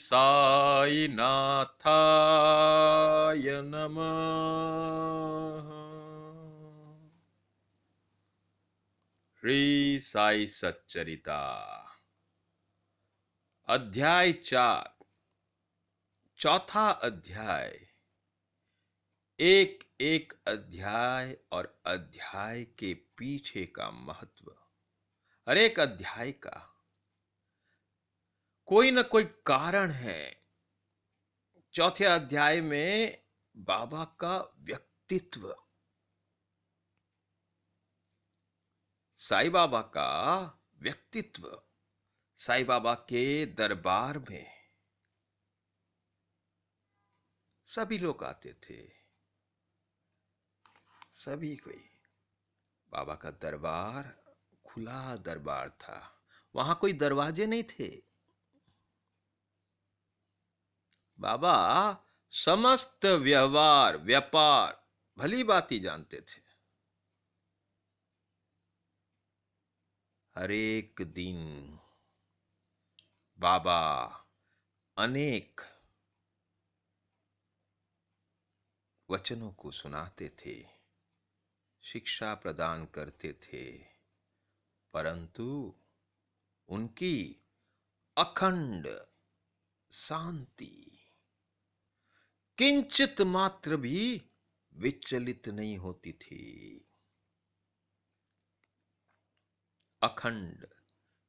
साईनाथाय नमः। श्री साई सच्चरिता अध्याय 4, चौथा अध्याय। एक एक अध्याय और अध्याय के पीछे का महत्व। हर एक अध्याय का कोई न कोई कारण है। चौथे अध्याय में बाबा का व्यक्तित्व, साईं बाबा का व्यक्तित्व, साईं बाबा के दरबार में सभी लोग आते थे। सभी कोई, बाबा का दरबार खुला दरबार था, वहां कोई दरवाजे नहीं थे। बाबा समस्त व्यवहार व्यापार भली बात जानते थे। हर एक दिन बाबा अनेक वचनों को सुनाते थे, शिक्षा प्रदान करते थे, परंतु उनकी अखंड शांति किंचित मात्र भी विचलित नहीं होती थी। अखंड,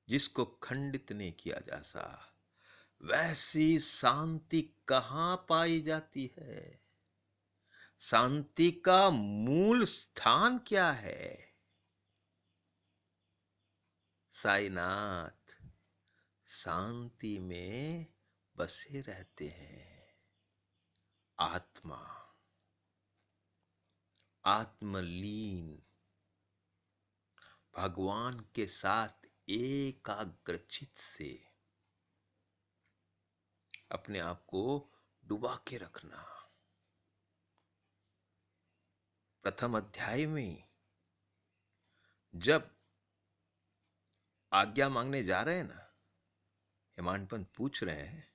जिसको खंडित नहीं किया जा सकता, वैसी शांति कहां पाई जाती है? शांति का मूल स्थान क्या है? साईनाथ शांति में बसे रहते हैं। आत्मा आत्मलीन, भगवान के साथ एकाग्रचित से अपने आप को डुबा के रखना। प्रथम अध्याय में जब आज्ञा मांगने जा रहे हैं ना, हेमाडपंत पूछ रहे हैं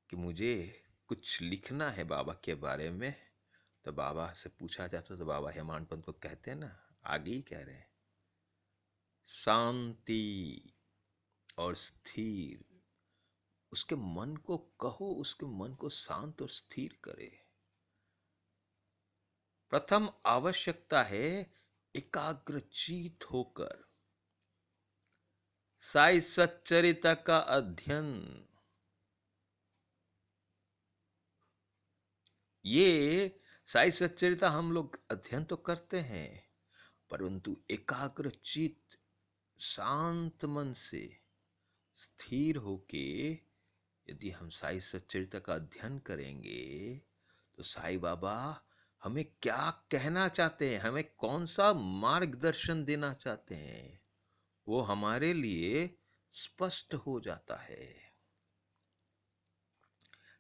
कि मुझे कुछ लिखना है बाबा के बारे में। तो बाबा से पूछा जाता तो बाबा हेमाडपंत को कहते हैं ना, आगे ही कह रहे हैं, शांति और स्थिर। उसके मन को कहो, उसके मन को शांत और स्थिर करे। प्रथम आवश्यकता है एकाग्रचित होकर साई सच्चरिता का अध्ययन। ये साई सच्चरिता हम लोग अध्ययन तो करते हैं, परंतु एकाग्रचित शांत मन से स्थिर होके यदि हम साई सच्चरिता का अध्ययन करेंगे तो साईं बाबा हमें क्या कहना चाहते हैं, हमें कौन सा मार्गदर्शन देना चाहते हैं, वो हमारे लिए स्पष्ट हो जाता है।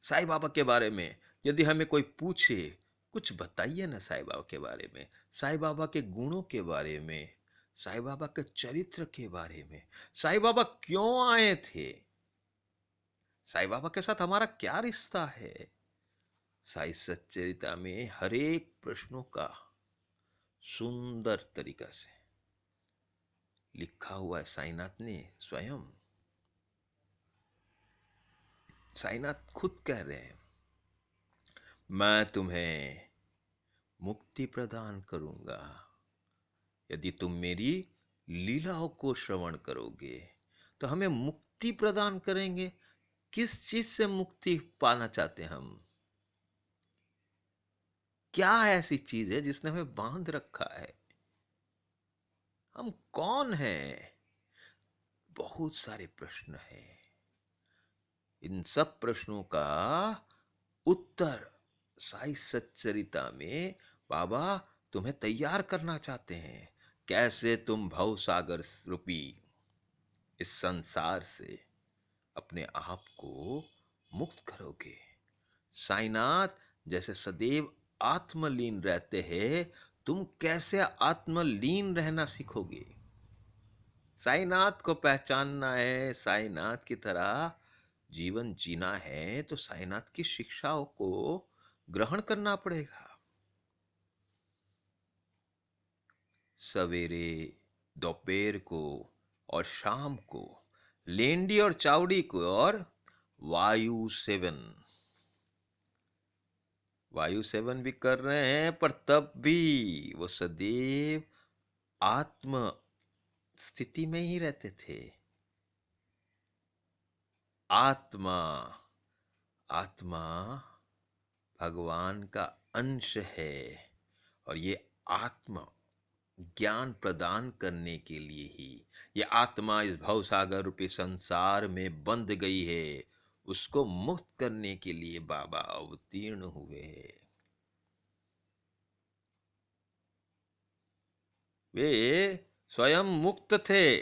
साईं बाबा के बारे में यदि हमें कोई पूछे, कुछ बताइए ना साईं बाबा के बारे में, साईं बाबा के गुणों के बारे में, साईं बाबा के चरित्र के बारे में, साईं बाबा क्यों आए थे, साईं बाबा के साथ हमारा क्या रिश्ता है। साई सच्चरिता में हर एक प्रश्नों का सुंदर तरीका से लिखा हुआ है साईनाथ ने स्वयं। साईनाथ खुद कह रहे हैं, मैं तुम्हें मुक्ति प्रदान करूंगा यदि तुम मेरी लीलाओं को श्रवण करोगे। तो हमें मुक्ति प्रदान करेंगे। किस चीज से मुक्ति पाना चाहते हैं हम? क्या ऐसी चीज है जिसने हमें बांध रखा है? हम कौन हैं? बहुत सारे प्रश्न हैं। इन सब प्रश्नों का उत्तर साई सच्चरिता में बाबा तुम्हें तैयार करना चाहते हैं। कैसे तुम भव सागर रूपी इस संसार से अपने आप को मुक्त करोगे। साईनाथ जैसे सदैव आत्मलीन रहते हैं, तुम कैसे आत्मलीन रहना सीखोगे? साईनाथ को पहचानना है, साईनाथ की तरह जीवन जीना है तो साईनाथ की शिक्षाओं को ग्रहण करना पड़ेगा। सवेरे, दोपहर को और शाम को लेंडी और चावड़ी को और वायु सेवन, वायु सेवन भी कर रहे हैं, पर तब भी वो सदैव आत्म स्थिति में ही रहते थे। आत्मा, आत्मा भगवान का अंश है और ये आत्मा ज्ञान प्रदान करने के लिए ही, ये आत्मा इस भवसागर रूपी संसार में बंध गई है, उसको मुक्त करने के लिए बाबा अवतीर्ण हुए हैं। वे स्वयं मुक्त थे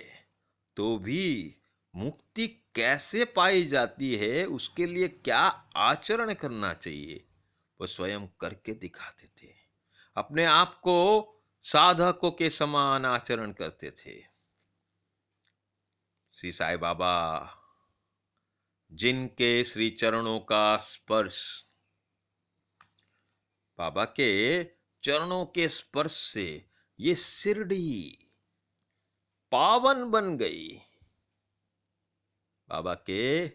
तो भी मुक्ति कैसे पाई जाती है, उसके लिए क्या आचरण करना चाहिए, वो स्वयं करके दिखाते थे। अपने आप को साधकों के समान आचरण करते थे। श्री साईं बाबा, जिनके श्री चरणों का स्पर्श, बाबा के चरणों के स्पर्श से ये शिरडी पावन बन गई। बाबा के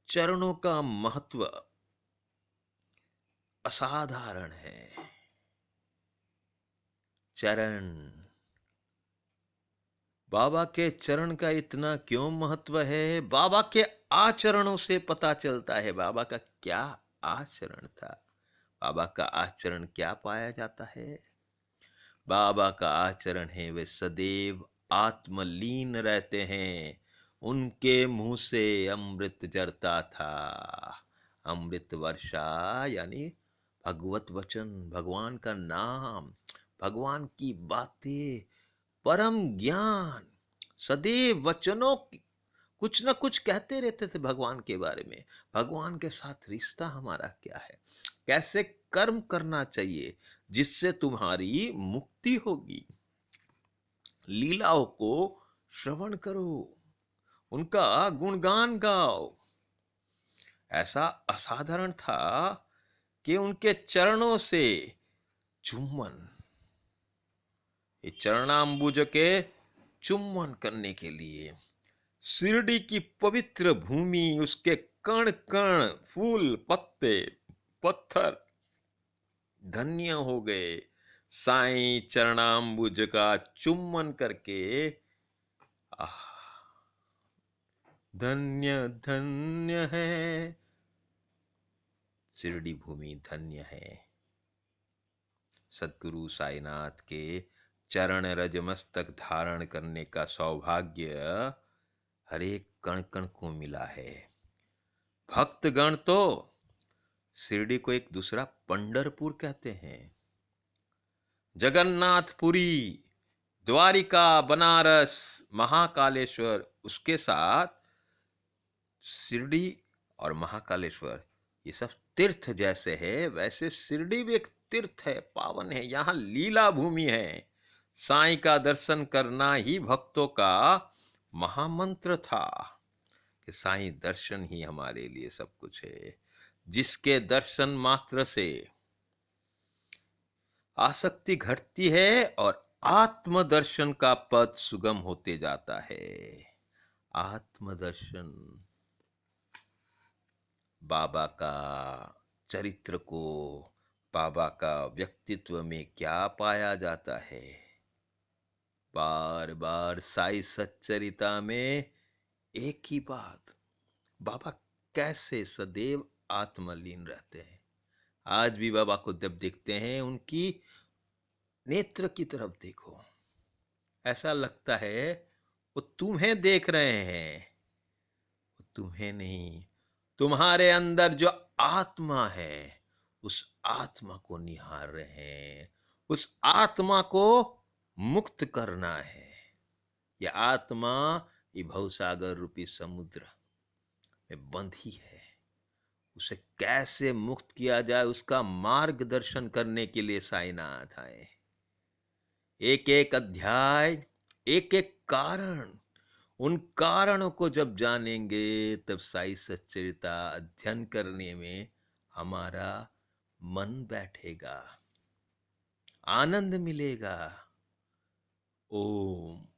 चरणों का महत्व असाधारण है। चरण, बाबा के चरण का इतना क्यों महत्व है? बाबा के आचरणों से पता चलता है बाबा का क्या आचरण था। बाबा का आचरण क्या पाया जाता है? बाबा का आचरण है वे सदैव आत्मलीन रहते हैं। उनके मुंह से अमृत झरता था। अमृत वर्षा यानी भगवत वचन, भगवान का नाम, भगवान की बातें, परम ज्ञान, सदैव वचनों कुछ ना कुछ कहते रहते थे भगवान के बारे में। भगवान के साथ रिश्ता हमारा क्या है, कैसे कर्म करना चाहिए जिससे तुम्हारी मुक्ति होगी। लीलाओं को श्रवण करो, उनका गुणगान गाओ। ऐसा असाधारण था कि उनके चरणों से चुम्बन, ये चरणाम्बुज के चुम्बन करने के लिए शिरडी की पवित्र भूमि, उसके कण कण, फूल, पत्ते, पत्थर धन्य हो गए। साईं चरणाम्बुज का चुम्बन करके आह, धन्य धन्य है शिरडी भूमि, धन्य है। सद्गुरु साईनाथ के चरण रज मस्तक धारण करने का सौभाग्य हर एक कण कण को मिला है। भक्तगण तो शिरडी को एक दूसरा पंढरपुर कहते हैं। जगन्नाथपुरी, द्वारिका, बनारस, महाकालेश्वर, उसके साथ शिरडी और महाकालेश्वर ये सब तीर्थ जैसे है, वैसे शिरडी भी एक तीर्थ है, पावन है। यहाँ लीला भूमि है। साईं का दर्शन करना ही भक्तों का महामंत्र था कि साईं दर्शन ही हमारे लिए सब कुछ है। जिसके दर्शन मात्र से आसक्ति घटती है और आत्मदर्शन का पथ सुगम होते जाता है। आत्मदर्शन, बाबा का चरित्र को, बाबा का व्यक्तित्व में क्या पाया जाता है। बार बार साई सच्चरिता में एक ही बात, बाबा कैसे सदैव आत्मलीन रहते हैं। आज भी बाबा को जब देखते हैं, उनकी नेत्र की तरफ देखो, ऐसा लगता है वो तुम्हें देख रहे हैं, वो तुम्हें नहीं, तुम्हारे अंदर जो आत्मा है उस आत्मा को निहार रहे हैं। उस आत्मा को मुक्त करना है। यह आत्मा ये भवसागर रूपी समुद्र में बंधी है। उसे कैसे मुक्त किया जाए, उसका मार्गदर्शन करने के लिए साईनाथ आए। एक एक अध्याय, एक एक कारण, उन कारणों को जब जानेंगे तब साई सच्चरिता अध्ययन करने में हमारा मन बैठेगा, आनंद मिलेगा। ओम